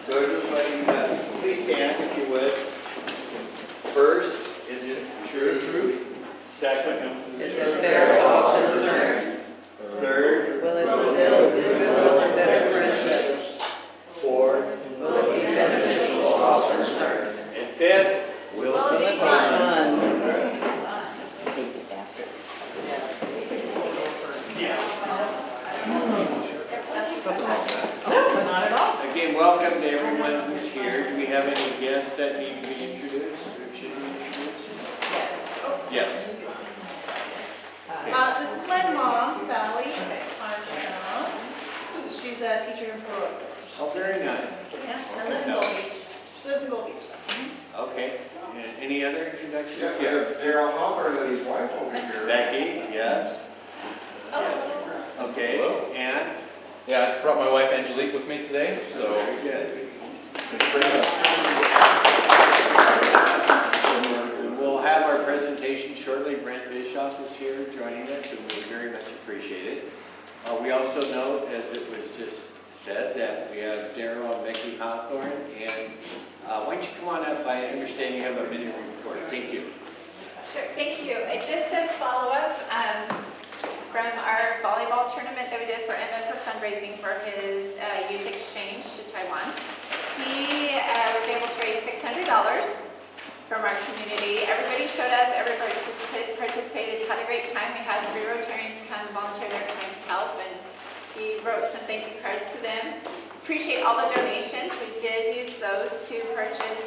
Good, everybody. Please stand if you would. First, is it true? Second, Is it fair to all concerned? third, Will it fulfill goodwill and better friendships? fourth, Will it be beneficial to all concerned? and fifth. Will it be fun? Not at all. Again, welcome to everyone who's here. Do we have any guests that need to be introduced or should be introduced? Yes. This is my mom, Sally Armstrong. She's a teacher in Florida. Oh, very nice. Yeah, I live in Gold Beach. She lives in Gold Beach. Okay. And any other introductions? Yeah, there's Daryl Hopper and his wife over here. Becky, yes. Okay. Hello. And? Yeah, I brought my wife Angelique with me today, so Very good. let's bring it up. We'll have our presentation shortly. Brent Bischoff is here joining us, and we very much appreciate it. We also note, as it was just said, that we have Daryl and Becky Hawthorne. And why don't you come on up? I understand you have a minute report. Thank you. Sure, thank you. Just a follow-up from our volleyball tournament that we did for Emmett for fundraising for his youth exchange to Taiwan. He was able to raise $600 from our community. Everybody showed up, everybody participated, had a great time. We had 3 Rotarians come volunteer their time to help, and he wrote some thank you cards to them. Appreciate all the donations. We did use those to purchase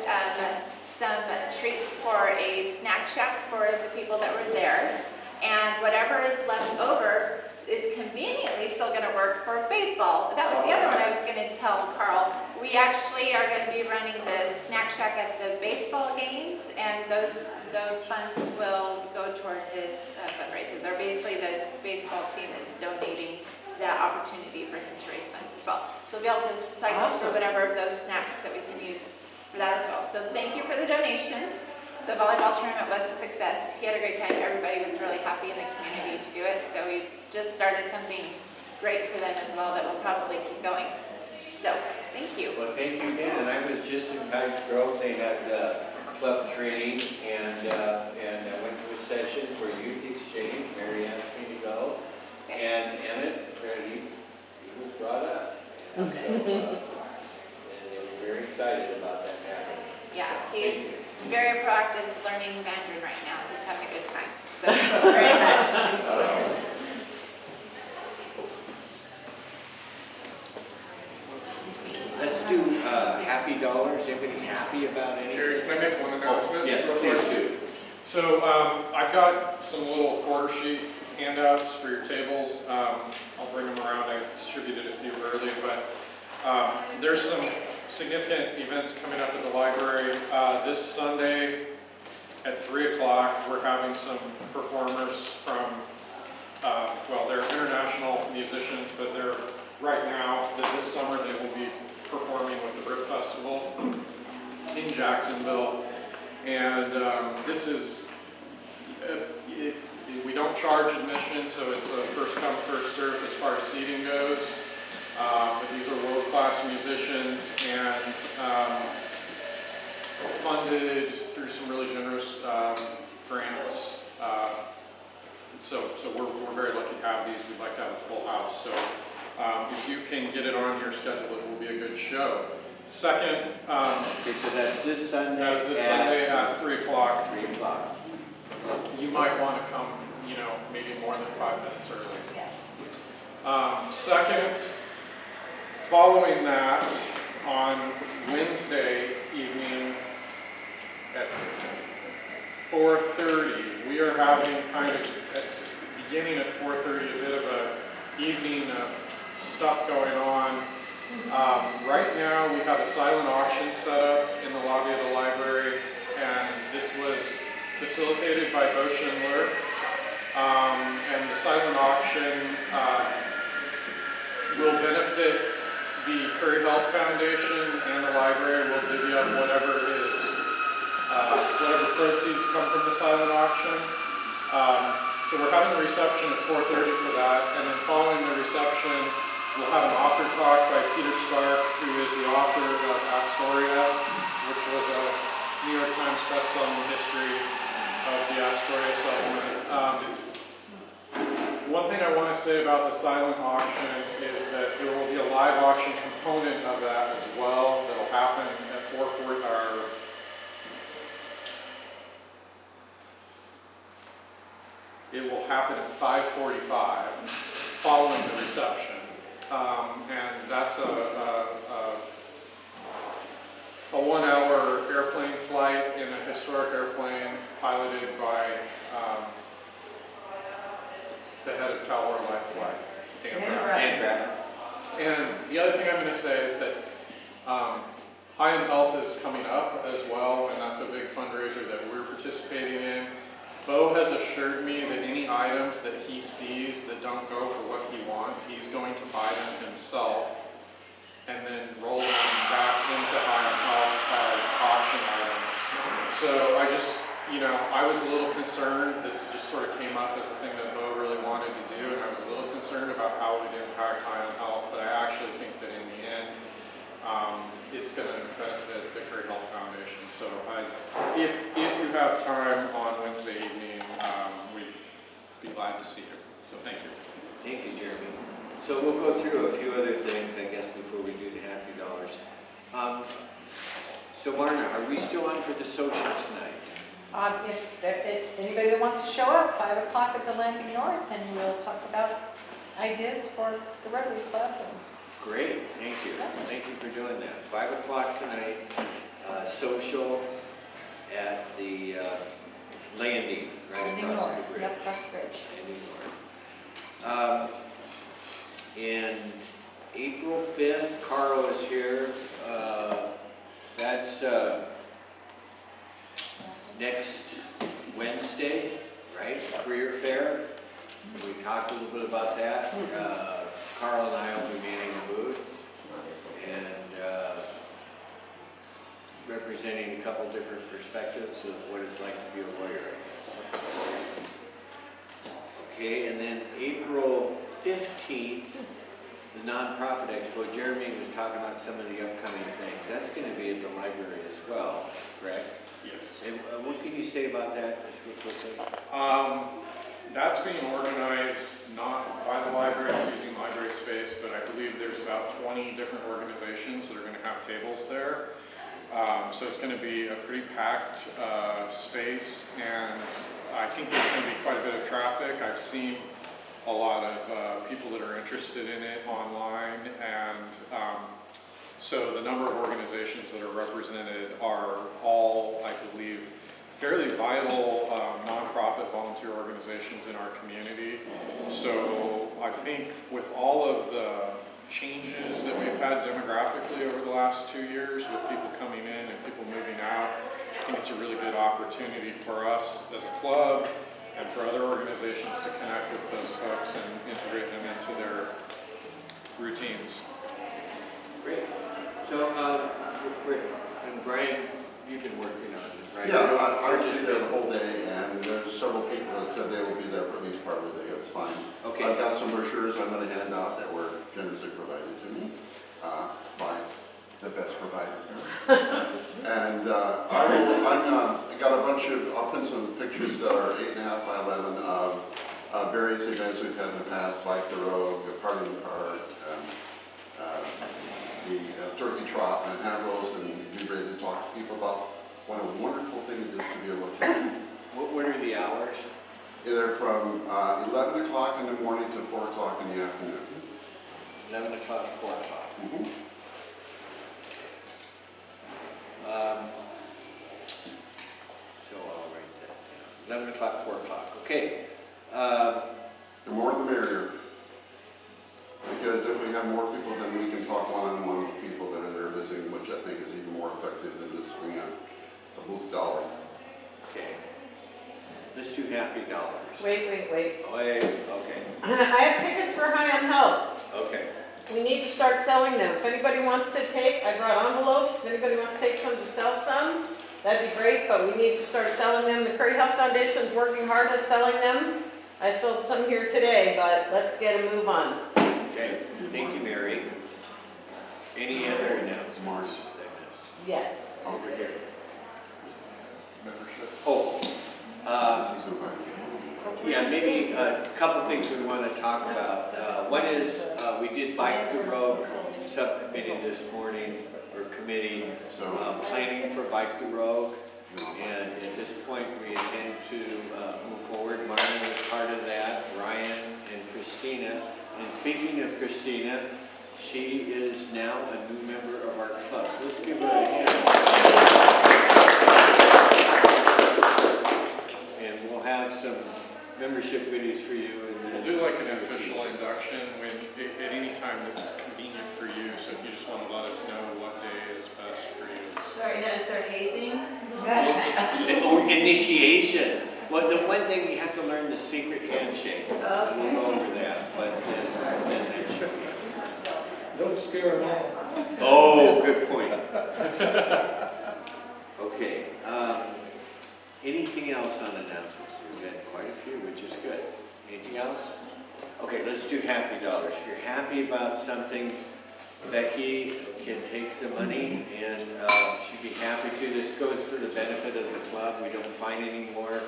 some treats for a snack shack for the people that were there. And whatever is left over is conveniently still going to work for baseball. That was the other one I was going to tell Carl. We actually are going to be running the snack shack at the baseball games, and those funds will go toward his fundraiser. They're basically, the baseball team is donating that opportunity for him to raise funds as well. So we'll be able to cycle through whatever of those snacks that we can use for that as well. So thank you for the donations. The volleyball tournament was a success. He had a great time. Everybody was really happy in the community to do it. So we just started something great for them as well that will probably keep going. So thank you. Well, thank you again. And I was just in Pine Grove. They had club training, and I went to a session for youth exchange. Mary asked me to go. And Emmett, he was brought up. And, so, and they were very excited about that happening. Yeah, he's very proactive learning Mandarin right now. He's having a good time. So thank you very much. Let's do happy dollars. Everybody happy about anything? Jerry, can I make one announcement? Yes, real please quick? do. So I've got some little quarter sheet handouts for your tables. I'll bring them around. I distributed a few early, but there's some significant events coming up at the library. This Sunday at 3 o'clock, we're having some performers from, they're international musicians, but they're right now, this summer, they will be performing with the Brit Festival in Jacksonville. And this is, we don't charge admission, so it's a first come, first served as far as seating goes. But these are world-class musicians and funded through some really generous grants. So we're very lucky to have these. We'd like to have a full house. So if you can get it on your schedule, it will be a good show. Second, Okay, so that's this Sunday. that's this Sunday at 3 o'clock. 3 o'clock. You might want to come, maybe more than 5 minutes early. Second, following that, on Wednesday evening at 4:30, we are having beginning at 4:30, a bit of an evening of stuff going on. Right now, we have a silent auction set up in the lobby of the library, and this was facilitated by Bo Schindler. And the silent auction will benefit the Curry Health Foundation, and the library will divvy up whatever proceeds come from the silent auction. So we're having a reception at 4:30 for that, and then following the reception, We'll have an author talk by Peter Stark, who is the author of Astoria, which was a New York Times bestselling history of the Astoria settlement. One thing I want to say about the silent auction is that there will be a live auction component of that as well that'll happen at 4:40, it will happen at 5:45 following the reception. And that's a 1-hour airplane flight in a historic airplane piloted by the head of Palomar Life Flight, Dan Brown. And Brad. And the other thing I'm going to say is that High and Health is coming up as well, and that's a big fundraiser that we're participating in. Bo has assured me that any items that he sees that don't go for what he wants, he's going to buy them himself and then roll them back into High and Health as auction items. So I just, I was a little concerned, this just sort of came up as a thing that Bo really wanted to do, and I was a little concerned about how it would impact High and Health, but I actually think that in the end, it's going to benefit the Victory Health Foundation. So if you have time on Wednesday evening, we'd be glad to see you. So thank you. Thank you, Jeremy. So we'll go through a few other things, I guess, before we do the happy dollars. So Marna, are we still on for the social tonight? If anybody that wants to show up, 5 o'clock at the Landing North, and we'll talk about ideas for the Rotary Club. Great, thank you. Thank you for doing that. 5 o'clock tonight, social at the landing, right Landing across North, the bridge. yep, across the bridge. Landing North. And April 5th, Carl is here. That's next Wednesday, right? Career Fair. We talked a little bit about that. Carl and I will be manning a booth and representing a couple different perspectives of what it's like to be a lawyer, I guess. Okay, and then April 15th, the nonprofit expo. Jeremy was talking about some of the upcoming things. That's going to be at the library as well, correct? Yes. And what can you say about that, just real quickly? That's being organized not by the library, it's using library space, but I believe there's about 20 different organizations that are going to have tables there. So it's going to be a pretty packed space, and I think there's going to be quite a bit of traffic. I've seen a lot of people that are interested in it online, and so the number of organizations that are represented are all, I believe, fairly vital nonprofit volunteer organizations in our community. So I think with all of the changes that we've had demographically over the last 2 years, with people coming in and people moving out, I think it's a really good opportunity for us as a club and for other organizations to connect with those folks and integrate them into their routines. Great. So, and Brian, you've been working on this, right? Yeah, I was just there the whole day, and there's several people that said they will be there for at least part of the day. It's fine. Okay. I've got some brochures I'm going to hand out that were generously provided to me by the best provider. And I got a bunch of, I'll print some pictures that are 8.5 by 11 of various events we've had in the past, like the Rogue, the Party in the Park, the turkey trot, and have those and be ready to talk to people about what a wonderful thing it is to be a Rotary. What are the hours? They're from 11 o'clock in the morning to 4 o'clock in the afternoon. 11 o'clock, 4 o'clock. Mm-hmm. So I'll write that down. 11 o'clock, 4 o'clock. Okay. The more the merrier. Because if we have more people, then we can talk one-on-one with people that are there visiting, which I think is even more effective than just bringing a booth dollar. Okay. Let's do happy dollars. Wait. Wait, okay. I have tickets for High on Health. Okay. We need to start selling them. If anybody wants to take, I brought envelopes. If anybody wants to take some to sell some, that'd be great, but we need to start selling them. The Victory Health Foundation is working hard at selling them. I sold some here today, but let's get a move on. Okay, thank you, Mary. Any other announcements that I missed? Yes. Over here. Membership. Oh, She's invited. yeah, maybe a couple things we want to talk about. One is, we did Bike the Road subcommittee this morning, or committee, planning for Bike the Road. And at this point, we intend to move forward. Martin was part of that, Ryan and Christina. And speaking of Christina, she is now a new member of our club. So let's give her a hand. And we'll have some membership goodies for you. We'll do like an official induction at any time that's convenient for you. So if you just want to let us know what day is best for you. Sorry, now is there hazing? Oh, initiation. Well, the one thing, we have to learn the secret handshake. We'll go over that, but then that should be. Don't scare them off. Oh, good point. Okay, anything else on announcements? We've got quite a few, which is good. Anything else? Okay, let's do happy dollars. If you're happy about something, Becky can take some money and she'd be happy to. This goes for the benefit of the club. We don't find any more.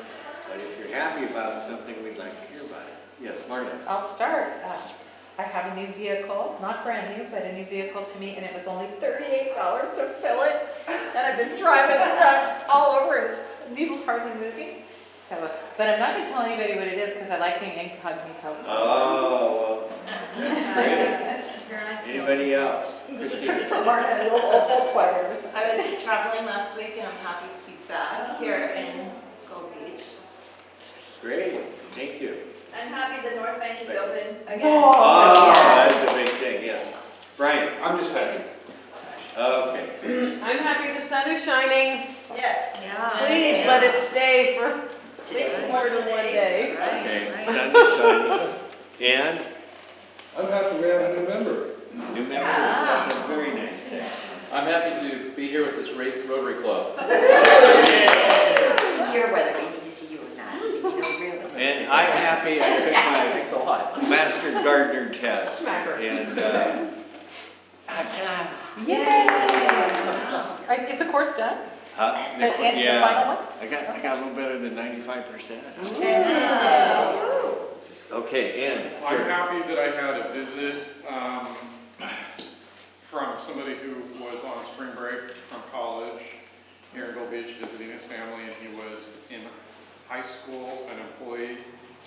But if you're happy about something, we'd like to hear about it. Yes, Marta. I'll start. I have a new vehicle, not brand new, but a new vehicle to me, and it was only $38 to fill it. And I've been driving around all over, and it's needles hardly moving. So, but I'm not going to tell anybody what it is because I like being incognito. Oh, well, that's great. Anybody else? Christina. For Marta, little old Volkswagens. I was traveling last week and I'm happy to be back here in Gold Beach. Great, thank you. I'm happy the North Bank is open again. Oh, that's a big thing, yes. Brian? I'm just happy. Okay. I'm happy the sun is shining. Yes. Please let it stay for at least more than one day. Okay, sun is shining. And I'm happy we have a new member. new member, that's a very nice thing. I'm happy to be here with this Rotary Club. Here, whether we need to see you or not, really. And I'm happy I Thanks a lot. took my Master Gardener test. Smacker. And, I passed. Is the course done? And The final one? I got a little better than 95%. Okay, and. I'm happy that I had a visit from somebody who was on spring break from college here in Gold Beach visiting his family, and he was in high school, an employee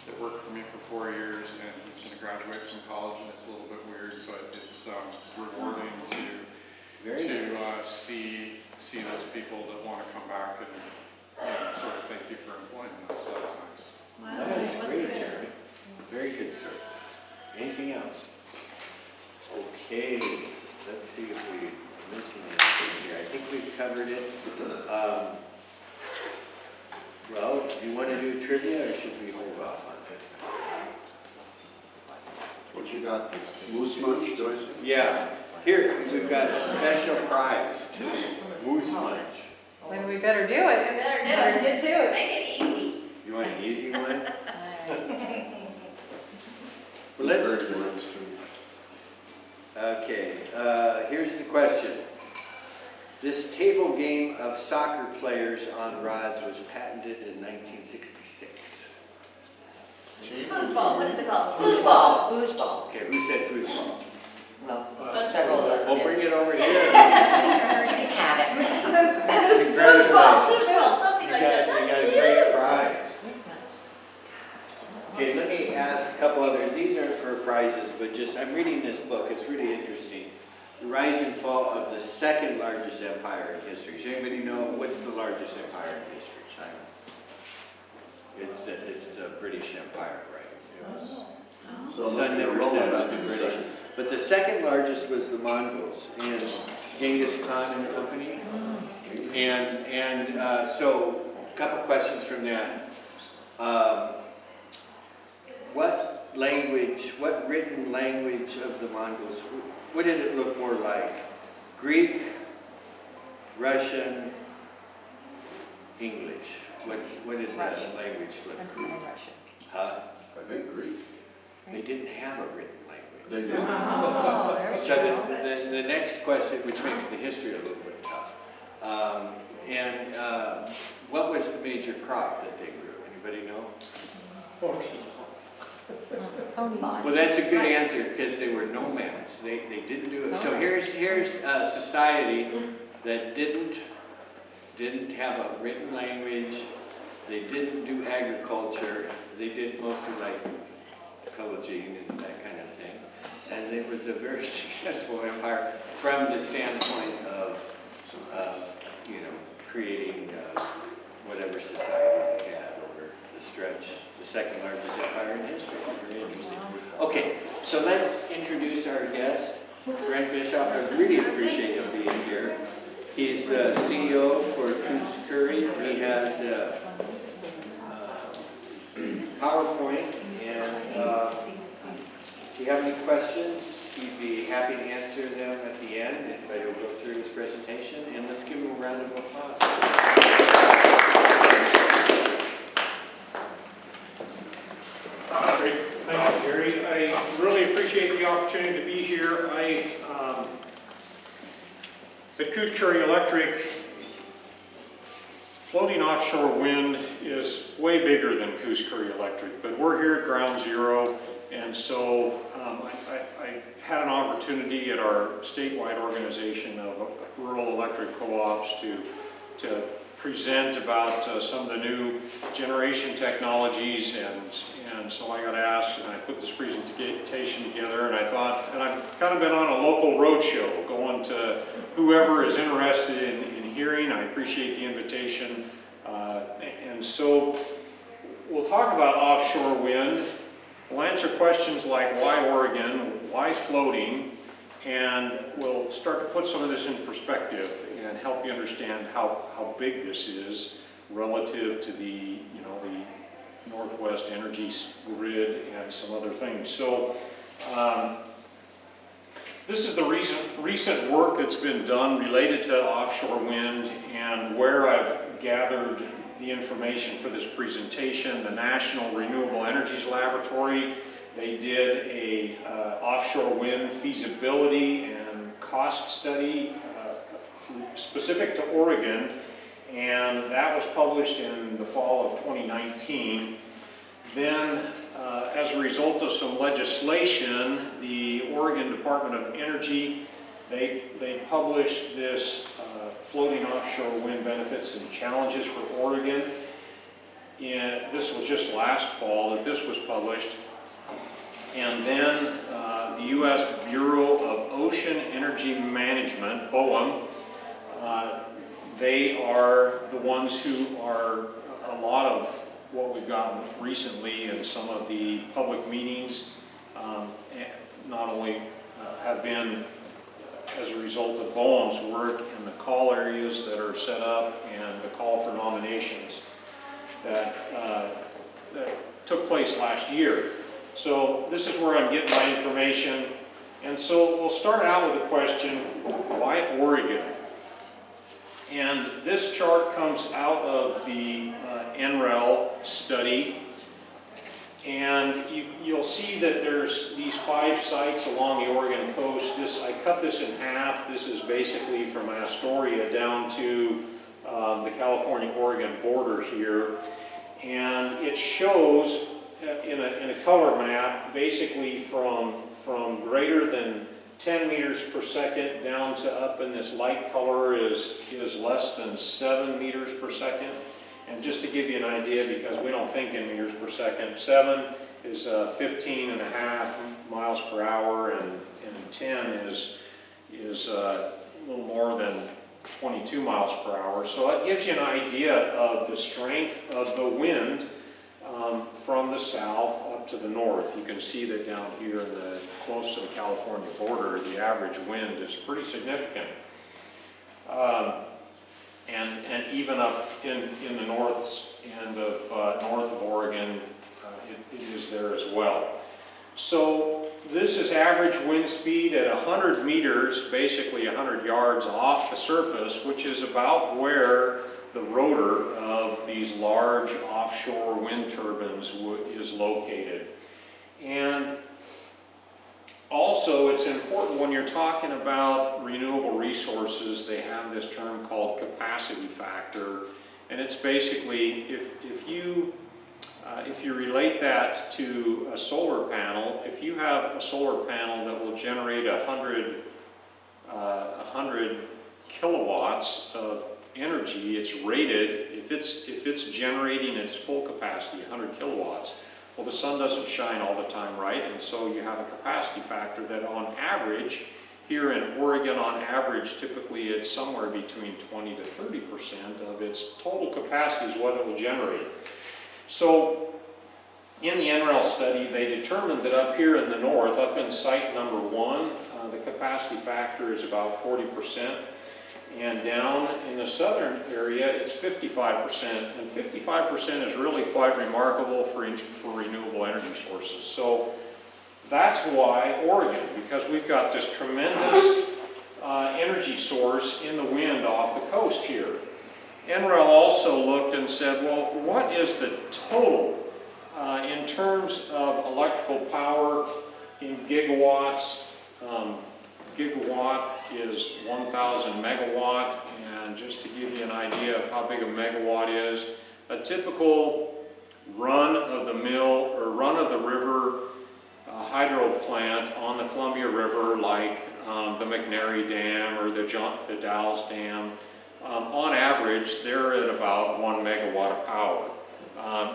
that worked for me for 4 years, and he's going to graduate from college, and it's a little bit weird, but it's rewarding to see those people that want to come back and sort of thank you for employing them. So that's nice. That is great, Jeremy. Very good, sir. Anything else? Okay, let's see if we're missing anything here. I think we've covered it. Well, do you want to do trivia or should we hold off on that? What you got? Moose munch, Joyce? Yeah, here, we've got a special prize, moose munch. Then we better do it. We better do it. Better get to it. Make it easy. You want an easy one? Well, Very good ones, too. Okay, here's the question. This table game of soccer players on rods was patented in 1966. Foosball, what is it called? Foosball. Foosball. Okay, who said foosball? Well, several of us Well, did. bring it over here. You can have it. Foosball, foosball, something You like got, that. you got a That's great cute. prize. Okay, let me ask a couple others. These aren't for prizes, but just, I'm reading this book. It's really interesting. The rise and fall of the second largest empire in history. Does anybody know what's the largest empire in history? China. It's the British Empire, right? It was, So the sun never rolling set back on the in British. second. But the second largest was the Mongols and Genghis Khan and company. And so, a couple questions from that. What language, what written language of the Mongols, what did it look more like? Greek, Russian, English? What did that language look I'm like? saying Russian. Huh? I think Greek. They didn't have a written language. They did. Oh, there we So go. the next question, which makes the history a little bit tough. What was the major crop that they grew? Anybody know? Ponies. Well, that's a good answer, because they were nomads. They didn't do it. So here's a society that didn't have a written language. They didn't do agriculture. They did mostly like pillaging and that kind of thing. And it was a very successful empire from the standpoint of creating whatever society they had over the stretch, the second largest empire in history. Very interesting. Okay, so let's introduce our guest, Brent Bischoff. I really appreciate him being here. He's the CEO for Coos Curry. He has PowerPoint, and if you have any questions, he'd be happy to answer them at the end, but he'll go through his presentation, and let's give him a round of applause. Great, thank you, Gary. I really appreciate the opportunity to be here. At Coos Curry Electric, floating offshore wind is way bigger than Coos Curry Electric, but we're here at ground zero, and so I had an opportunity at our statewide organization of rural electric co-ops to present about some of the new generation technologies, and so I got asked, and I put this presentation together, and I thought, and I've kind of been on a local roadshow, going to whoever is interested in hearing. I appreciate the invitation, and so we'll talk about offshore wind. We'll answer questions like why Oregon, why floating, and we'll start to put some of this in perspective and help you understand how big this is relative to the Northwest energy grid and some other things. So this is the recent work that's been done related to offshore wind, and where I've gathered the information for this presentation. The National Renewable Energies Laboratory, they did a offshore wind feasibility and cost study specific to Oregon, and that was published in the fall of 2019. Then, as a result of some legislation, the Oregon Department of Energy, they published this floating offshore wind benefits and challenges for Oregon. And this was just last fall that this was published. And then the U.S. Bureau of Ocean Energy Management, BOEM, they are the ones who are a lot of what we've gotten recently in some of the public meetings, not only have been as a result of BOEM's work and the call areas that are set up and the call for nominations that took place last year. So this is where I'm getting my information. And so we'll start out with a question, why Oregon? And this chart comes out of the NREL study. And you'll see that there's these 5 sites along the Oregon coast. I cut this in half. This is basically from Astoria down to the California-Oregon border here. And it shows in a color map basically from greater than 10 meters per second down to up in this light color is less than 7 meters per second. And just to give you an idea, because we don't think in meters per second, 7 is 15.5 miles per hour, and 10 is a little more than 22 miles per hour. So that gives you an idea of the strength of the wind from the south up to the north. You can see that down here close to the California border, the average wind is pretty significant. And even up in the north end of north of Oregon, it is there as well. So this is average wind speed at 100 meters, basically 100 yards off the surface, which is about where the rotor of these large offshore wind turbines is located. And Also, it's important when you're talking about renewable resources, they have this term called capacity factor. And it's basically, if you relate that to a solar panel, if you have a solar panel that will generate 100 kilowatts of energy, it's rated, if it's generating its full capacity, 100 kilowatts, well, the sun doesn't shine all the time, right? And so you have a capacity factor that on average, here in Oregon, on average, typically it's somewhere between 20 to 30% of its total capacity is what it will generate. So in the NREL study, they determined that up here in the north, up in site number 1, the capacity factor is about 40%. And down in the southern area, it's 55%. And 55% is really quite remarkable for renewable energy sources. So that's why Oregon, because we've got this tremendous energy source in the wind off the coast here. NREL also looked and said, well, what is the total in terms of electrical power in gigawatts? Gigawatt is 1,000 megawatt, and just to give you an idea of how big a megawatt is, a typical run-of-the-mill or run-of-the-river hydro plant on the Columbia River, like the McNary Dam or the Dalles Dam, on average, they're at about 1 megawatt of power.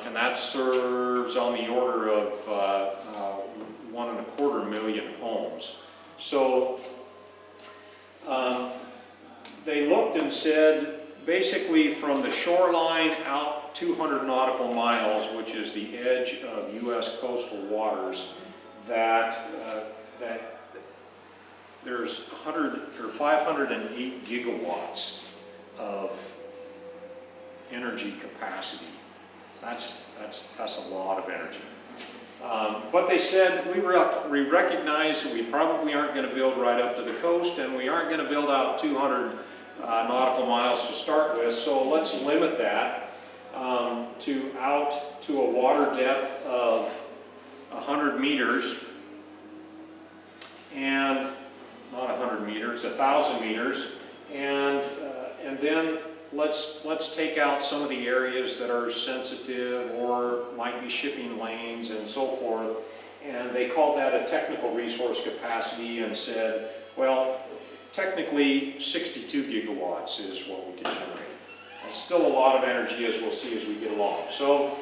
And that serves on the order of 1.25 million homes. So they looked and said, basically from the shoreline out 200 nautical miles, which is the edge of U.S. coastal waters, that there's 508 gigawatts of energy capacity. That's a lot of energy. But they said, we recognize that we probably aren't going to build right up to the coast, and we aren't going to build out 200 nautical miles to start with, so let's limit that to a water depth of 100 meters, and not 100 meters, 1,000 meters, and then let's take out some of the areas that are sensitive or might be shipping lanes and so forth. And they called that a technical resource capacity and said, well, technically 62 gigawatts is what we can generate. It's still a lot of energy, as we'll see as we get along. So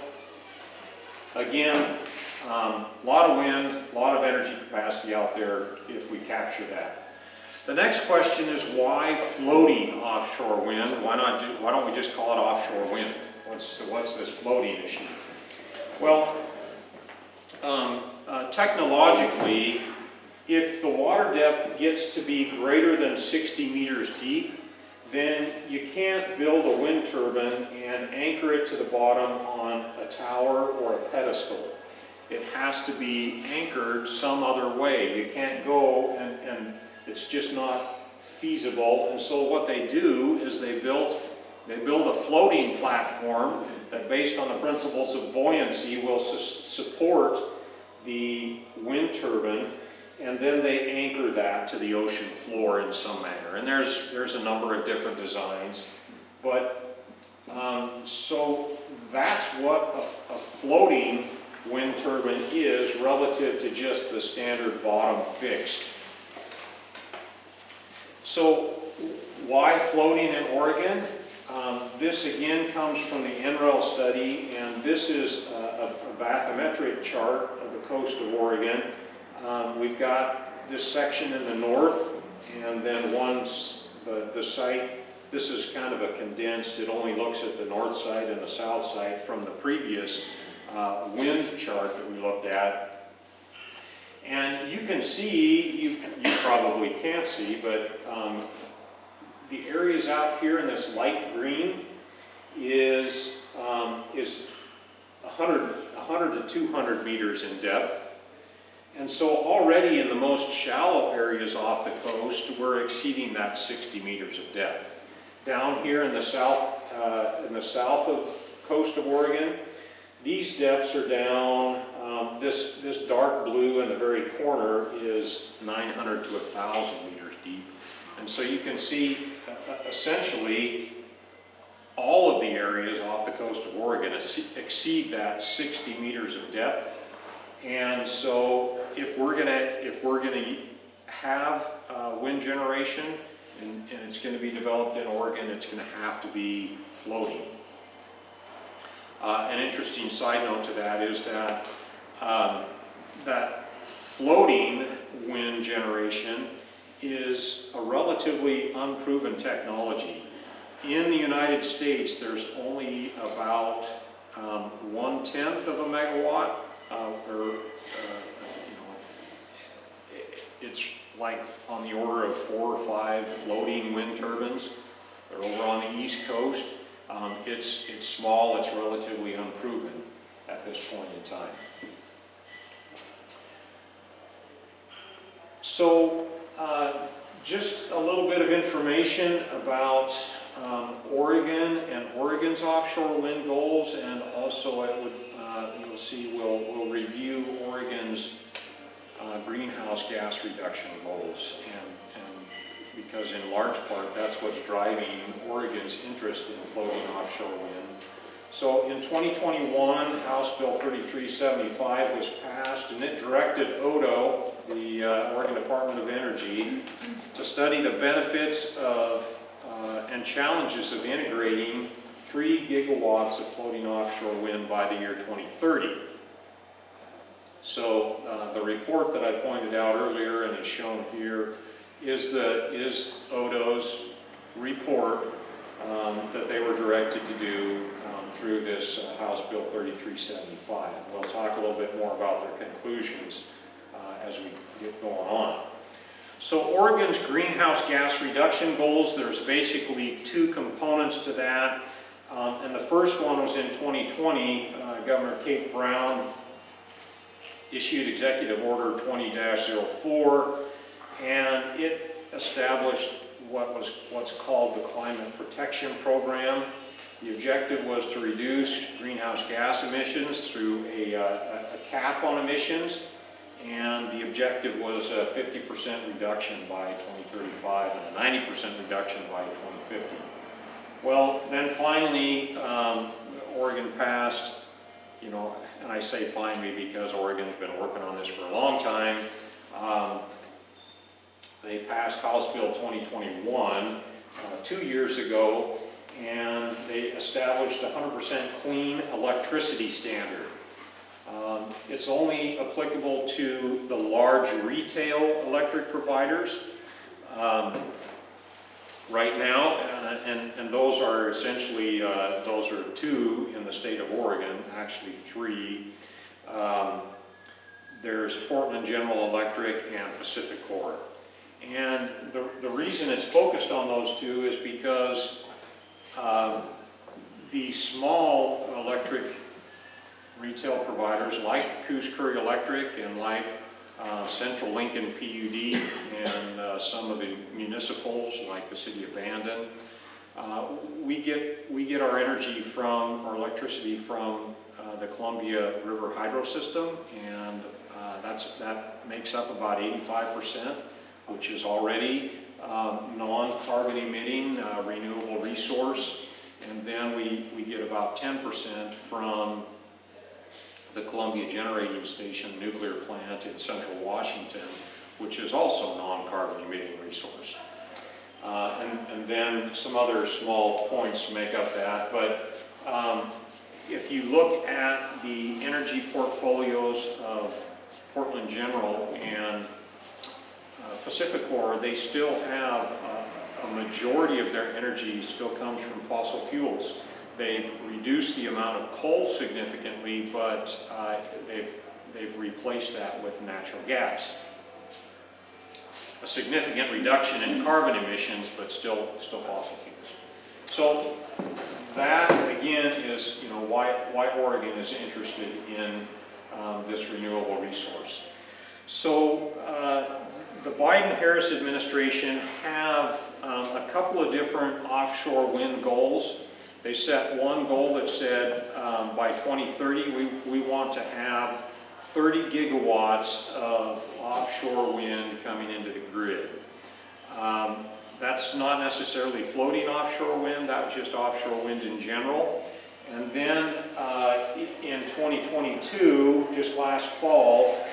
again, a lot of wind, a lot of energy capacity out there if we capture that. The next question is, why floating offshore wind? Why don't we just call it offshore wind? What's this floating issue? Well, technologically, if the water depth gets to be greater than 60 meters deep, then you can't build a wind turbine and anchor it to the bottom on a tower or a pedestal. It has to be anchored some other way. You can't go and it's just not feasible. And so what they do is they build a floating platform that, based on the principles of buoyancy, will support the wind turbine, and then they anchor that to the ocean floor in some manner. And there's a number of different designs, but so that's what a floating wind turbine is relative to just the standard bottom fixed. So why floating in Oregon? This again comes from the NREL study, and this is a bathymetric chart of the coast of Oregon. We've got this section in the north, and then the site, this is kind of a condensed, it only looks at the north side and the south side from the previous wind chart that we looked at. And you can see, you probably can't see, but the areas out here in this light green is 100 to 200 meters in depth. And so already in the most shallow areas off the coast, we're exceeding that 60 meters of depth. Down here in the south of coast of Oregon, These depths are down, this dark blue in the very corner is 900 to 1,000 meters deep. And so you can see essentially all of the areas off the coast of Oregon exceed that 60 meters of depth. And so if we're gonna have wind generation and it's gonna be developed in Oregon, it's gonna have to be floating. An interesting side note to that is that that floating wind generation is a relatively unproven technology. In the United States, there's only about 1/10 of a megawatt, it's like on the order of 4 or 5 floating wind turbines. They're over on the East Coast. It's small, it's relatively unproven at this point in time. So just a little bit of information about Oregon and Oregon's offshore wind goals, and also you'll see we'll review Oregon's greenhouse gas reduction goals, and because in large part that's what's driving Oregon's interest in floating offshore wind. So in 2021, House Bill 3375 was passed, and it directed ODO, the Oregon Department of Energy, to study the benefits of and challenges of integrating 3 gigawatts of floating offshore wind by the year 2030. So the report that I pointed out earlier and is shown here is ODO's report that they were directed to do through this House Bill 3375. We'll talk a little bit more about their conclusions as we get going on. So Oregon's greenhouse gas reduction goals, there's basically 2 components to that. And the first one was in 2020. Governor Kate Brown issued Executive Order 20-04, and it established what's called the Climate Protection Program. The objective was to reduce greenhouse gas emissions through a cap on emissions, and the objective was a 50% reduction by 2035 and a 90% reduction by 2050. Well, then finally, Oregon passed, and I say finally because Oregon's been working on this for a long time. They passed House Bill 2021 2 years ago, and they established a 100% clean electricity standard. It's only applicable to the large retail electric providers right now, and those are essentially, those are 2 in the state of Oregon, actually 3. There's Portland General Electric and Pacific Core. And the reason it's focused on those 2 is because the small electric retail providers like Coos Electric and like Central Lincoln PUD and some of the municipals like the city of Bandon, we get our energy our electricity from the Columbia River Hydro System, and that makes up about 85%, which is already non-carbon emitting renewable resource. And then we get about 10% from the Columbia Generating Station nuclear plant in central Washington, which is also non-carbon emitting resource. And then some other small points make up that. But if you look at the energy portfolios of Portland General and Pacific Core, they still have a majority of their energy still comes from fossil fuels. They've reduced the amount of coal significantly, but they've replaced that with natural gas. A significant reduction in carbon emissions, but still fossil fuels. So that again is why Oregon is interested in this renewable resource. So the Biden-Harris administration have a couple of different offshore wind goals. They set one goal that said by 2030 we want to have 30 gigawatts of offshore wind coming into the grid. That's not necessarily floating offshore wind, that was just offshore wind in general. And then in 2022, just last fall,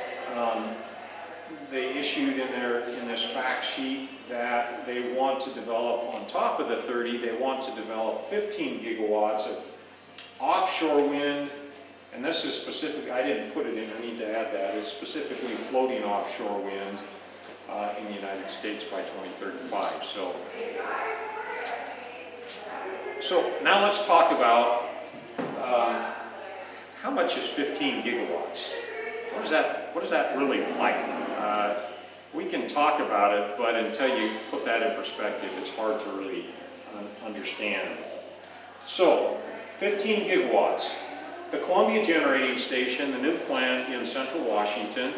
they issued in this fact sheet that they want to develop, on top of the 30, they want to develop 15 gigawatts of offshore wind. And this is specific, I didn't put it in, I need to add that, it's specifically floating offshore wind in the United States by 2035. So now let's talk about how much is 15 gigawatts? What is that really like? We can talk about it, but until you put that in perspective, it's hard to really understand. So, 15 gigawatts. The Columbia Generating Station, the nuke plant in central Washington,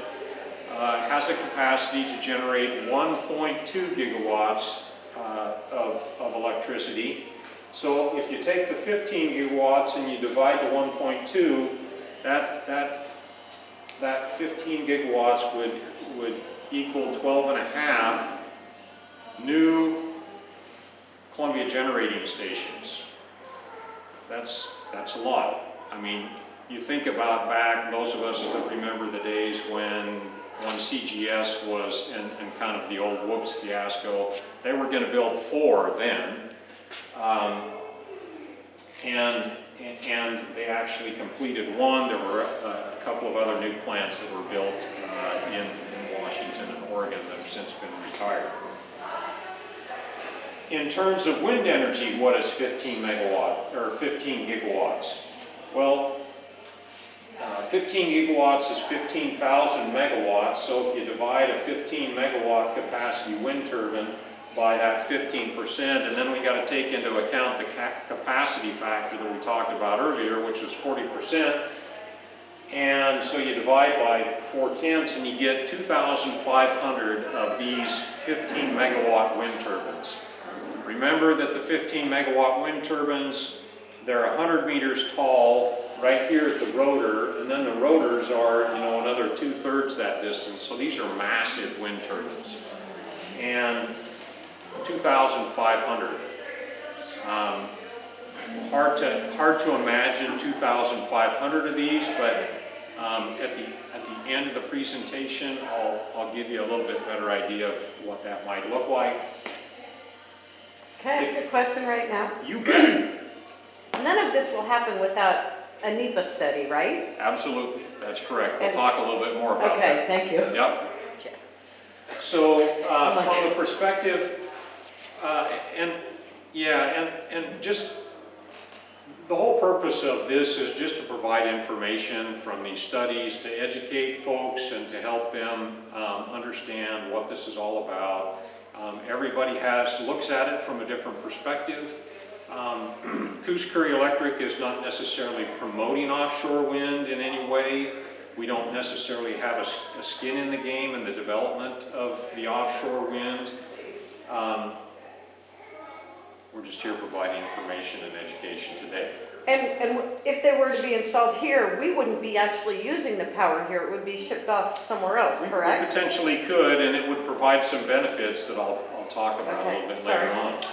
has a capacity to generate 1.2 gigawatts of electricity. So if you take the 15 gigawatts and you divide the 1.2, that 15 gigawatts would equal 12 and a half new Columbia generating stations. That's a lot. I mean, you think about back, those of us that remember the days when CGS was, and kind of the old whoops fiasco, they were going to build 4 then. And they actually completed 1. There were a couple of other new plants that were built in Washington and Oregon that have since been retired. In terms of wind energy, what is 15 gigawatts? Well, 15 gigawatts is 15,000 megawatts, so if you divide a 15 megawatt capacity wind turbine by that 15%, and then we got to take into account the capacity factor that we talked about earlier, which was 40%, and so you divide by 4/10 and you get 2,500 of these 15 megawatt wind turbines. Remember that the 15 megawatt wind turbines, they're 100 meters tall, right here at the rotor, and then the rotors are, another 2/3 that distance. So these are massive wind turbines. And 2,500. Hard to imagine 2,500 of these, but at the end of the presentation, I'll give you a little bit better idea of what that might look like. Can I ask a question right now? You bet. None of this will happen without a NEPA study, right? Absolutely, that's correct. We'll talk a little bit more about that. Okay, thank you. Yep. So from the perspective, and just the whole purpose of this is just to provide information from these studies to educate folks and to help them understand what this is all about. Everybody looks at it from a different perspective. Coos Curry Electric is not necessarily promoting offshore wind in any way. We don't necessarily have a skin in the game in the development of the offshore wind. We're just here providing information and education today. And if they were to be installed here, we wouldn't be actually using the power here. It would be shipped off somewhere else, We correct? potentially could, and it would provide some benefits that I'll talk about a little bit later on.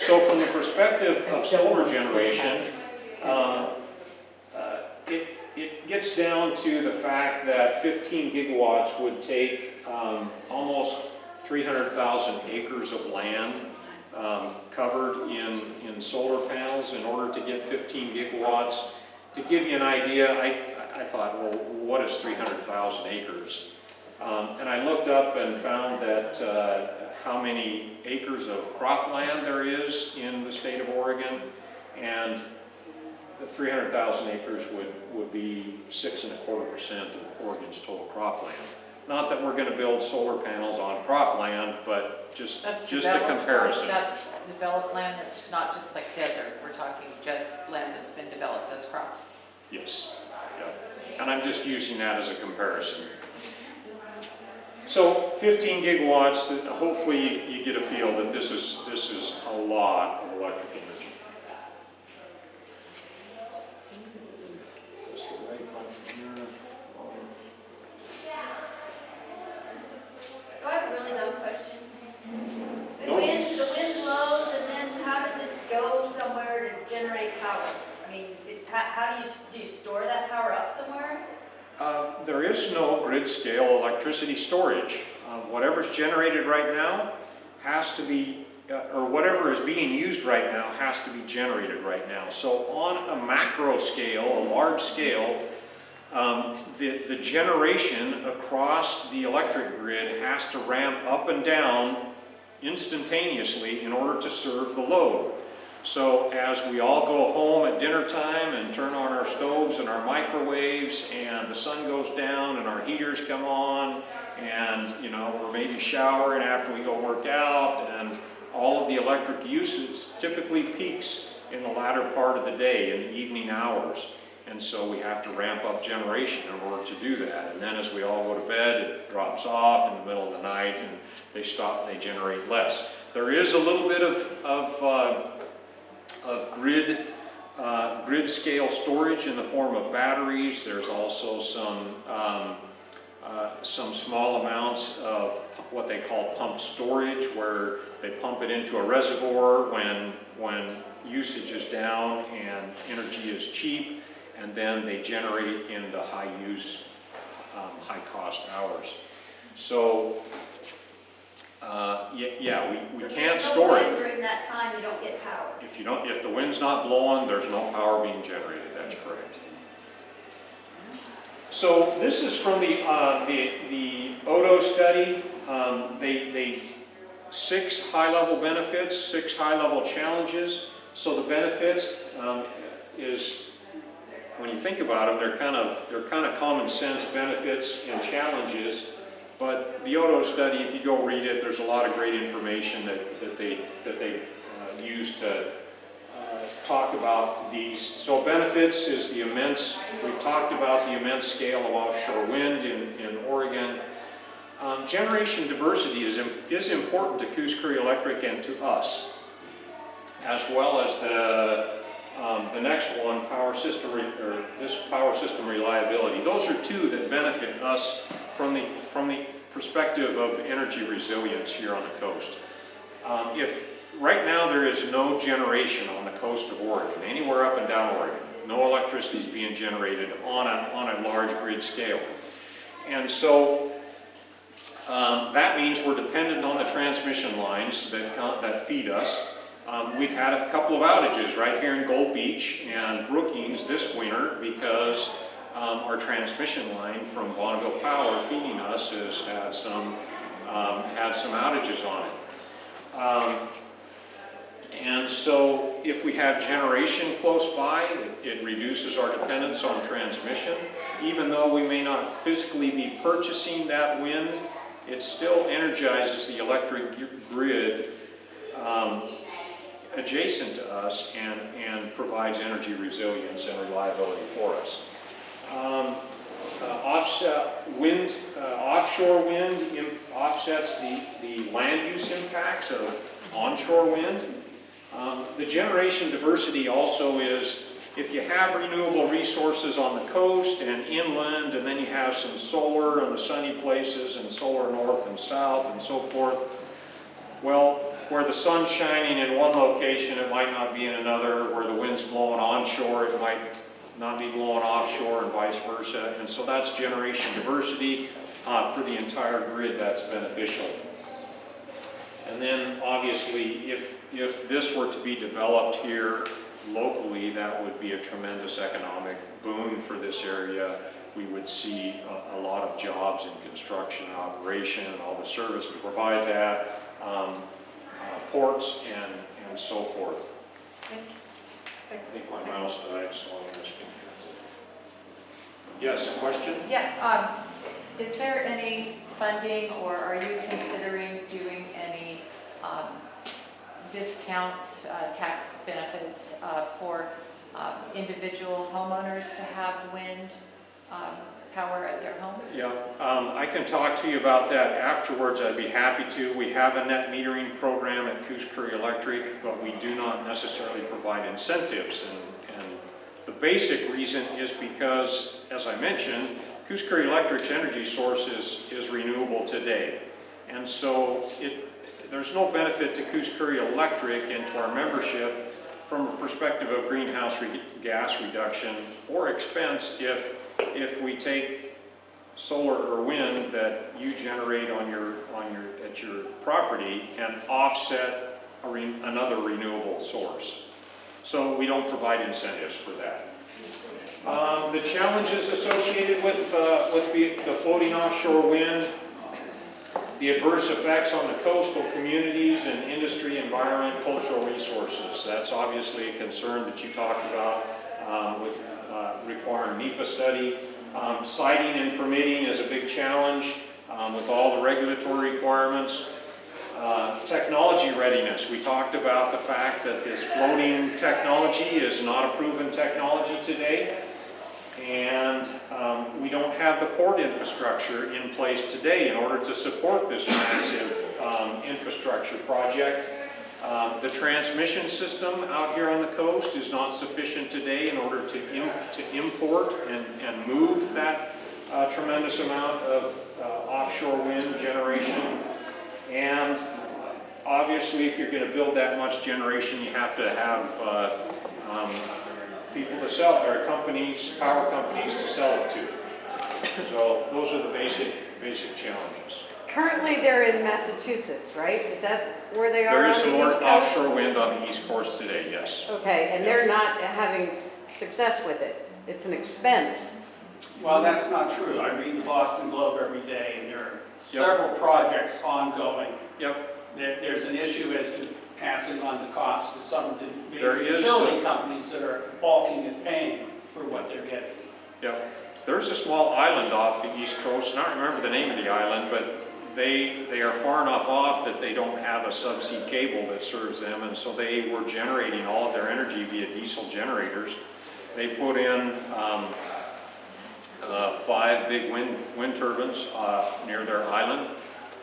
So from the perspective of solar generation, it gets down to the fact that 15 gigawatts would take almost 300,000 acres of land covered in solar panels in order to get 15 gigawatts. To give you an idea, I thought, well, what is 300,000 acres? And I looked up and found that how many acres of cropland there is in the state of Oregon, and the 300,000 acres would be 6.25% of Oregon's total cropland. Not that we're going to build solar panels on cropland, but just a comparison. That's developed land, that's not just like desert, we're talking just land that's been developed as crops. Yes, yeah. And I'm just using that as a comparison. So 15 gigawatts, hopefully you get a feel that this is a lot of electric energy. generate power? I mean, how do you store that power up somewhere? There is no grid scale electricity storage. Whatever's generated right now has to be, or whatever is being used right now has to be generated right now. So on a macro scale, a large scale, the generation across the electric grid has to ramp up and down instantaneously in order to serve the load. So as we all go home at dinner time and turn on our stoves and our microwaves and the sun goes down and our heaters come on and, you know, we're maybe showering after we go work out, and all of the electric usage typically peaks in the latter part of the day, in the evening hours. And so we have to ramp up generation in order to do that. And then as we all go to bed, it drops off in the middle of the night and they stop, they generate less. There is a little bit of grid scale storage in the form of batteries. There's also some small amounts of what they call pump storage, where they pump it into a reservoir when usage is down and energy is cheap, and then they generate in the high use, high cost hours. So we can't store it. During that time, you don't get power. If the wind's not blowing, there's no power being generated. That's correct. So this is from the ODO study. They 6 high-level benefits, 6 high-level challenges. So the benefits is, when you think about them, they're kind of common sense benefits and challenges. But the ODO study, if you go read it, there's a lot of great information that they use to talk about these. So benefits is we've talked about the immense scale of offshore wind in Oregon. Generation diversity is important to Coos Curry Electric and to us, as well as the next one, this power system reliability. Those are 2 that benefit us from the perspective of energy resilience here on the coast. If right now there is no generation on the coast of Oregon, anywhere up and down Oregon, no electricity is being generated on a large grid scale. And so that means we're dependent on the transmission lines that feed us. We've had a couple of outages right here in Gold Beach and Brookings this winter because our transmission line from Bonneville Power feeding us has had some outages on it. And so if we have generation close by, it reduces our dependence on transmission. Even though we may not physically be purchasing that wind, it still energizes the electric grid adjacent to us and provides energy resilience and reliability for us. Offshore wind offsets the land use impacts of onshore wind. The generation diversity also is, if you have renewable resources on the coast and inland, and then you have some solar on the sunny places and solar north and south and so forth, well, where the sun's shining in one location, it might not be in another. Where the wind's blowing onshore, it might not be blowing offshore, and vice versa. And so that's generation diversity. For the entire grid, that's beneficial. And then obviously, if this were to be developed here locally, that would be a tremendous economic boon for this area. We would see a lot of jobs in construction and operation and all the service to provide that, ports and so forth. I think my mouse died, so I'm going to speak. Yes, question? Yeah, is there any funding, or are you considering doing any discounts, tax benefits for individual homeowners to have wind power at their home? Yeah, I can talk to you about that afterwards. I'd be happy to. We have a net metering program at Coos Curry Electric, but we do not necessarily provide incentives. And the basic reason is because, as I mentioned, Coos Curry Electric's energy source is renewable today. And so there's no benefit to Coos Curry Electric and to our membership from a perspective of greenhouse gas reduction or expense if we take solar or wind that you generate at your property and offset another renewable source. So we don't provide incentives for that. The challenges associated with the floating offshore wind, the adverse effects on the coastal communities and industry, environment, cultural resources. That's obviously a concern that you talked about with requiring NEPA study. Siting and permitting is a big challenge with all the regulatory requirements. Technology readiness. We talked about the fact that this floating technology is not a proven technology today. And we don't have the port infrastructure in place today in order to support this massive infrastructure project. The transmission system out here on the coast is not sufficient today in order to import and move that tremendous amount of offshore wind generation. And obviously, if you're going to build that much generation, you have to have people to sell, or companies, power companies to sell it to. So those are the basic challenges. Currently, they're in Massachusetts, right? Is that where they are? There is on some the more East Coast? offshore wind on the East Coast today, yes. Okay, and they're not having success with it. It's an expense. Well, that's not true. I read the Boston Globe every day, and there are several projects ongoing. Yep. There's an issue as to passing on the cost to some of the There major is, utility companies that are balking at paying for what they're getting. Yep. There's a small island off the East Coast, and I don't remember the name of the island, but they are far enough off that they don't have a subsea cable that serves them, and so they were generating all of their energy via diesel generators. They put in 5 big wind turbines near their island,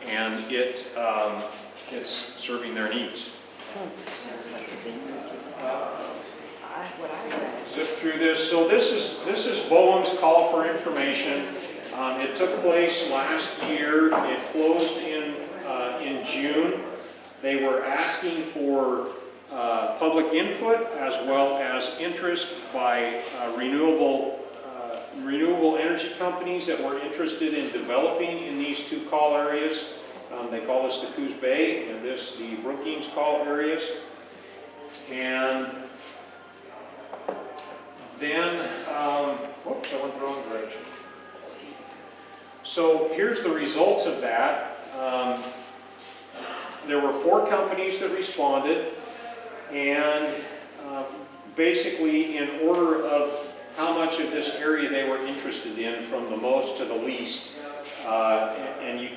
and it's serving their needs. Zip through this. So this is Bowen's call for information. It took place last year. It closed in June. They were asking for public input as well as interest by renewable energy companies that were interested in developing in these 2 call areas. They call this the Coos Bay and this the Brookings call areas. And then, whoops, I went the wrong direction. So here's the results of that. There were 4 companies that responded, and basically in order of how much of this area they were interested in, from the most to the least. And you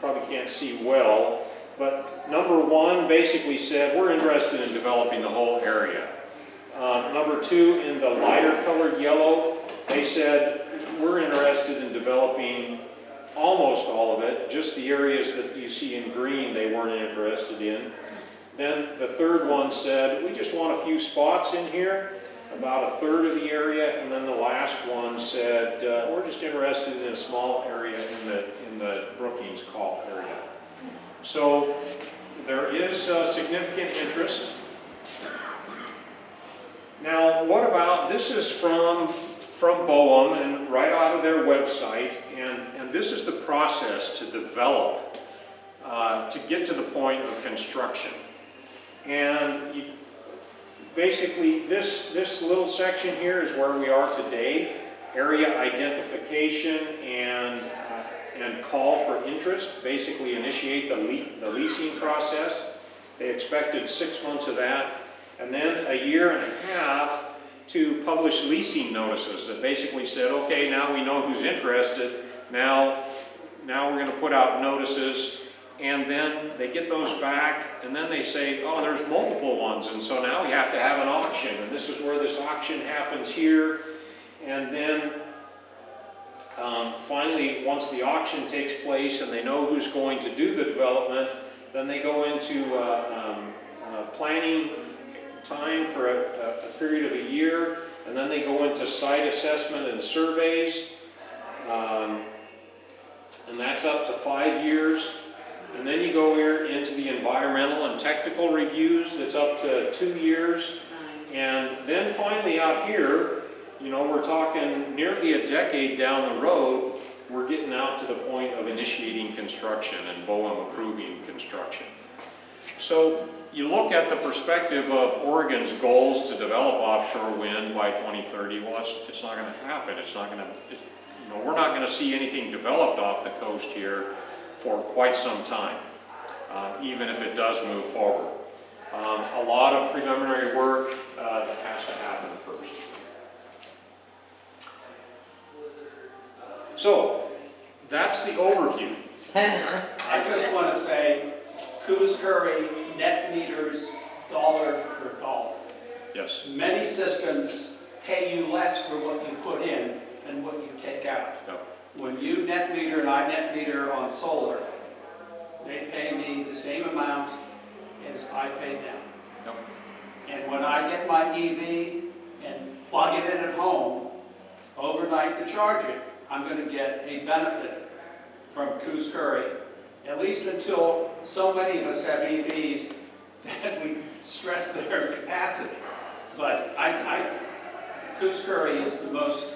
probably can't see well, but number 1 basically said, we're interested in developing the whole area. Number 2, in the lighter colored yellow, they said, we're interested in developing almost all of it. Just the areas that you see in green, they weren't interested in. Then the third one said, we just want a few spots in here, about 1/3 of the area. And then the last one said, we're just interested in a small area in the Brookings call area. So there is significant interest. Now, what about, this is from BOEM and right out of their website, and this is the process to develop, to get to the point of construction. And basically, this little section here is where we are today, area identification and call for interest, basically initiate the leasing process. They expected 6 months of that, and then 1.5 years to publish leasing notices that basically said, okay, now we know who's interested, now we're going to put out notices, and then they get those back, and then they say, oh, there's multiple ones, and so now we have to have an auction, and this is where this auction happens here, and then finally, once the auction takes place and they know who's going to do the development, then they go into planning time for a period of 1 year, and then they go into site assessment and surveys, and that's up to 5 years. And then you go here into the environmental and technical reviews, that's up to 2 years. And then finally out here, you know, we're talking nearly a decade down the road, we're getting out to the point of initiating construction and BOEM approving construction. So you look at the perspective of Oregon's goals to develop offshore wind by 2030, well, it's not going to happen. It's not going to, you know, we're not going to see anything developed off the coast here for quite some time, even if it does move forward. A lot of preliminary work that has to happen first. So, that's the overview. I just want to say, Coos Curry net meters dollar for dollar. Yes. Many systems pay you less for what you put in than what you take out. Yep. When you net meter and I net meter on solar, they pay me the same amount as I pay them. Yep. And when I get my EV and plug it in at home, overnight to charge it, I'm going to get a benefit from Coos Curry, at least until so many of us have EVs that we stress their capacity. But Coos Curry is the most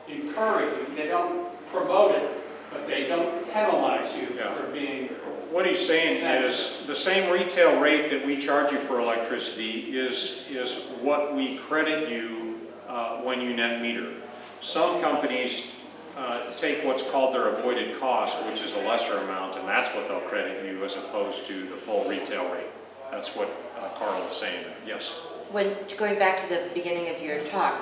encouraging. They don't promote it, but they don't penalize you for being. What he's saying is the same retail rate that we charge you for electricity is what we credit you when you net meter. Some companies take what's called their avoided cost, which is a lesser amount, and that's what they'll credit you as opposed to the full retail rate. That's what Carl is saying there. Yes? Going back to the beginning of your talk,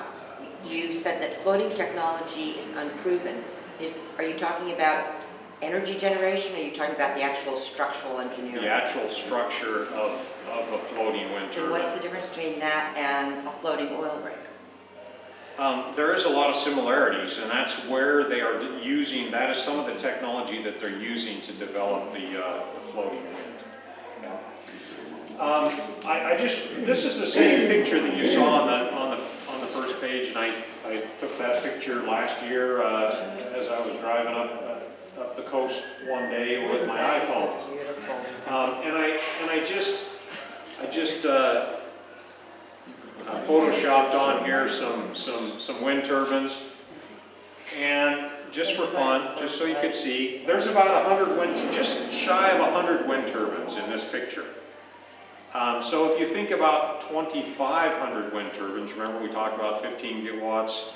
you said that floating technology is unproven. Are you talking about energy generation, or are you talking about the actual structural engineering? The actual structure of a floating wind turbine. And what's the difference between that and a floating oil rig? There is a lot of similarities, and that's where they are using, that is some of the technology that they're using to develop the floating wind. This is the same picture that you saw on the first page, and I took that picture last year as I was driving up the coast one day with my iPhone. And I just photoshopped on here some wind turbines, and just for fun, just so you could see, there's about 100 just shy of 100 wind turbines in this picture. So if you think about 2,500 wind turbines, remember we talked about 15 gigawatts.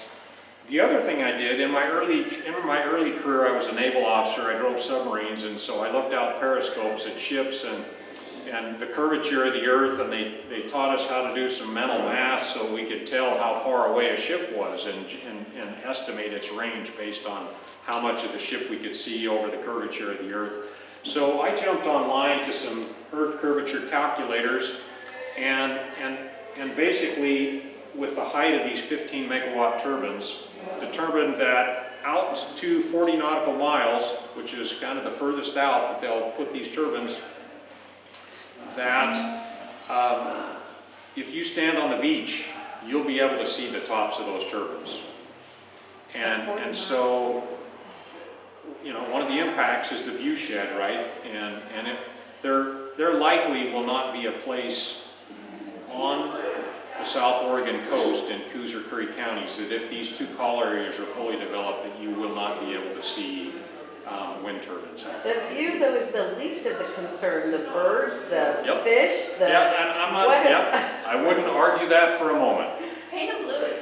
The other thing I did in my early career, I was a naval officer. I drove submarines, and so I looked out periscopes at ships and the curvature of the earth, and they taught us how to do some mental math so we could tell how far away a ship was and estimate its range based on how much of the ship we could see over the curvature of the earth. So I jumped online to some earth curvature calculators and basically with the height of these 15 megawatt turbines, determined that out to 40 nautical miles, which is kind of the furthest out that they'll put these turbines, that if you stand on the beach, you'll be able to see the tops of those turbines. And so, you know, one of the impacts is the view shed, right? And there likely will not be a place on the South Oregon coast in Coos or Curry counties that if these two call areas are fully developed, that you will not be able to see wind turbines. The view, though, is the least of the concern. The birds, the Yep. fish, the... Yeah, and I'm not, yep, I wouldn't argue that for a moment. Paint them blue.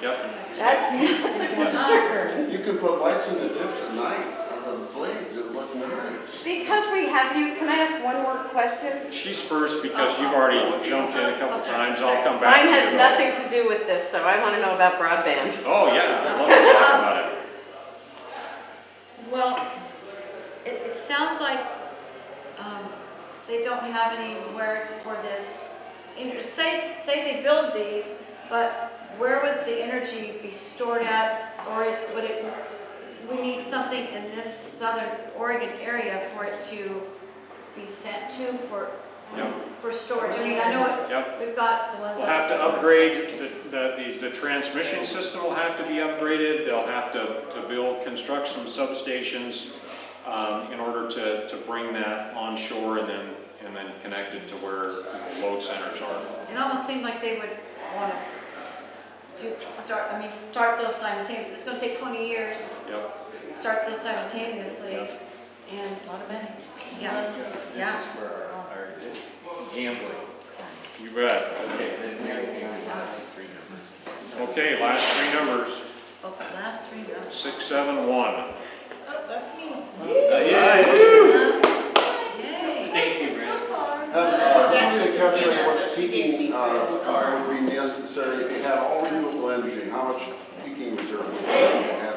Yep. That's not the concern. You can put lights in the tips at night of the blades and look nice. Because we have you, can I ask one more question? She's first because you've already jumped in a couple times. I'll come back Mine to has you. nothing to do with this, though. I want to know about broadband. Oh, yeah, I'd love to talk about it. Well, it sounds like they don't have anywhere for this. Say they build these, but where would the energy be stored at? Or we need something in this southern Oregon area for it to be sent to for storage. I mean, I know we've got the ones. We'll have to upgrade, the transmission system will have to be upgraded. They'll have to construct some substations. in order to bring that onshore and then connect it to where load centers are. It almost seemed like they would want to start those simultaneously. It's gonna take 20 years, Yep. start those simultaneously, and a lot of money. Yeah, yeah. This is for our gambling. You bet. Okay, then Mary can do the last three numbers. Okay, last three numbers, Oh, the last three numbers. 671. That's me. Yeah. Yay. Thank you, Brent. Something to calculate how much peaking would be necessary if you had all renewable energy, how much peaking reserve would you have?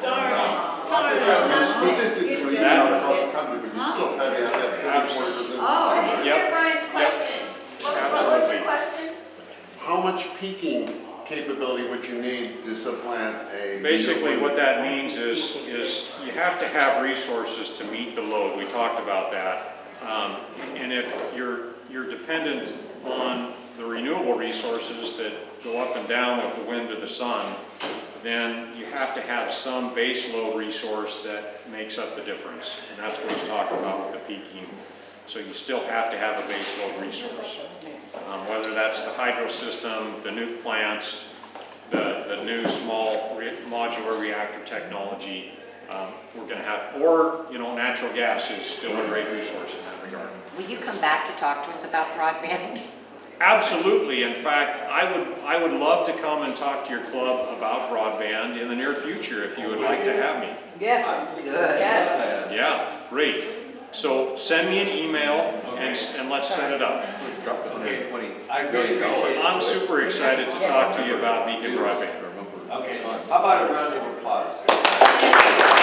Statistics would be out across the country, but you still probably have to have 40%. Oh, I didn't Yep. hear Brian's question. What was Absolutely. the question? How much peaking capability would you need to supplant a? Basically, what that means is you have to have resources to meet the load. We talked about that. And if you're dependent on the renewable resources that go up and down with the wind or the sun, then you have to have some base load resource that makes up the difference. And that's what he's talking about with the peaking. So you still have to have a base load resource. Whether that's the hydro system, the nuke plants, the new small modular reactor technology, we're going to have, or, natural gas is still a great resource in that regard. Will you come back to talk to us about broadband? Absolutely. In fact, I would love to come and talk to your club about broadband in the near future if you would like to have me. Yes. Yes. Yeah, great. So send me an email and let's set it up. Okay, 20. I really appreciate it. I'm super excited to talk to you about Beacon Broadband. Okay, how about a round of applause?